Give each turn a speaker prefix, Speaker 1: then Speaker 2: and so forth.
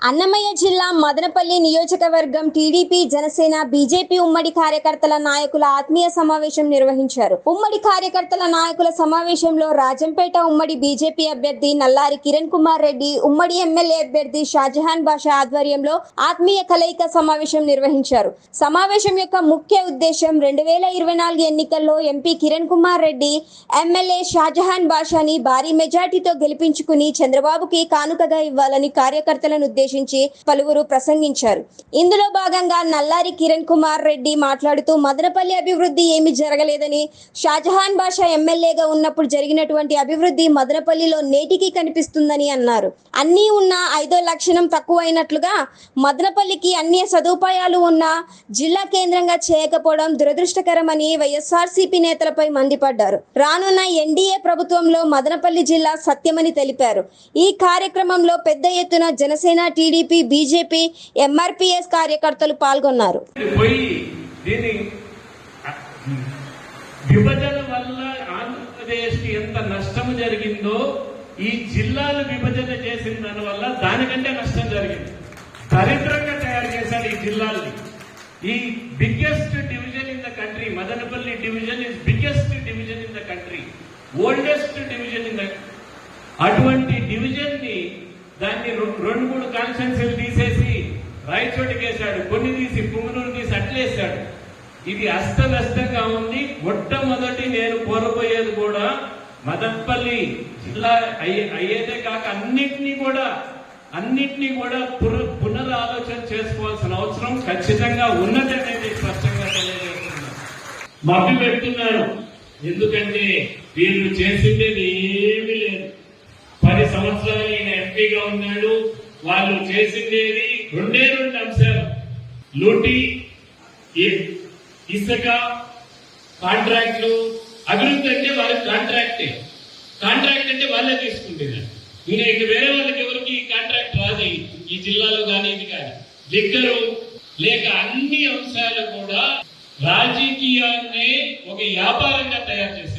Speaker 1: అన్నమయ్య జిల్లా మదనపల్లి నియోజకవర్గం TDP Janasena BJP ఉమ్మడి కార్యకర్తల నాయకుల ఆత్మీయ సమావేశం నిర్వహించారు. ఉమ్మడి కార్యకర్తల నాయకుల సమావేశంలో రాజంపేట ఉమ్మడి బీజేపీ అభ్యర్థి నల్లారి కిరణ్ కుమార్ రెడ్డి, ఉమ్మడి ఎమ్మెల్యే అభ్యర్థి షాజహాన్ బాషా ఆధ్వర్యంలో ఆత్మీయ కలయిక సమావేశం నిర్వహించారు. సమావేశం యొక్క ముఖ్య ఉద్దేశం 2024 ఎన్నికల్లో ఎంపీ కిరణ్ కుమార్ రెడ్డి, ఎమ్మెల్యే షాజహాన్ బాషాని భారీ మెజార్టీతో గెలిపించుకుని చంద్రబాబుకి కానుకగా ఇవ్వాలని కార్యకర్తలను ఉద్దేశించి పలువురు ప్రసంగించారు. ఇందులో భాగంగా నల్లారి కిరణ్ కుమార్ రెడ్డి మాట్లాడుతూ మదనపల్లి అభివృద్ధి ఏమీ జరగలేదని, షాజహాన్ బాషా ఎమ్మెల్యేగా ఉన్నప్పుడు జరిగినటువంటి అభివృద్ధి మదనపల్లిలో నేటికి కనిపిస్తుందని అన్నారు. అన్నీ ఉన్న 5వ లక్షణం తక్కువైనట్లుగా మదనపల్లికి అన్ని సదుపాయాలు ఉన్నా జిల్లా కేంద్రంగా చేయకపోవడం దురదృష్టకరమని వైఎస్ఆర్సీపీ నేతలపై మండిపడ్డారు. రానున్న ఎన్డీఏ ప్రభుత్వంలో మదనపల్లి జిల్లా సత్యమని తెలిపారు. ఈ కార్యక్రమంలో పెద్ద ఎత్తున జనసేన, టీడీపీ, బీజేపీ, ఎంఆర్పీఎస్ కార్యకర్తలు పాల్గొన్నారు.
Speaker 2: విభజన వల్ల ఆంధ్రప్రదేశ్ కి ఎంత నష్టం జరిగిందో ఈ జిల్లాలు విభజన చేసిన దాని వల్ల దానికంటే నష్టం జరిగింది. దరిద్రంగా తయారు చేశారు ఈ జిల్లాల్ని. ఈ biggest division in the country, Madanapalle division is biggest division in the country, oldest division in the, అటువంటి డివిజన్ ని దాన్ని 2-3 కాన్స్టిట్యున్సీలు తీసేసి రాయచోటికేశాడు, కొన్ని తీసి పుంగనూరు తీసి అట్లేశాడు. ఇది అస్తవ్యస్తంగా ఉంది. మొట్టమొదటి నేను కోరబోయేది కూడా మదనపల్లి జిల్లా అయ్యేదే కాక అన్నిటినీ కూడా పునరాలోచన చేసుకోవాల్సిన అవసరం ఖచ్చితంగా ఉన్నది అనేది స్పష్టంగా తెలియజేస్తున్నారు. మభ్య పెడుతున్నారు. ఎందుకంటే వీళ్ళు చేసిండేది ఏమీ లేదు. 10 సంవత్సరాలు ఈయన ఎంపీగా ఉన్నాడు. వాళ్ళు చేసిండేది 2 అంశాలు: లూటీ, ఇసుక, కాంట్రాక్ట్లు. అభివృద్ధి అంటే వాళ్ళకి కాంట్రాక్ట్ అంటే వాళ్ళే తీసుకుంటున్నారు. ఇక వేరే వాళ్ళకి ఎవరికి కాంట్రాక్ట్ రాదు ఈ జిల్లాలో కానీ ఇది కానీ. లిక్కరు లేక అన్ని అంశాలు కూడా రాజకీయాన్ని ఒక వ్యాపారంగా తయారు చేశారు.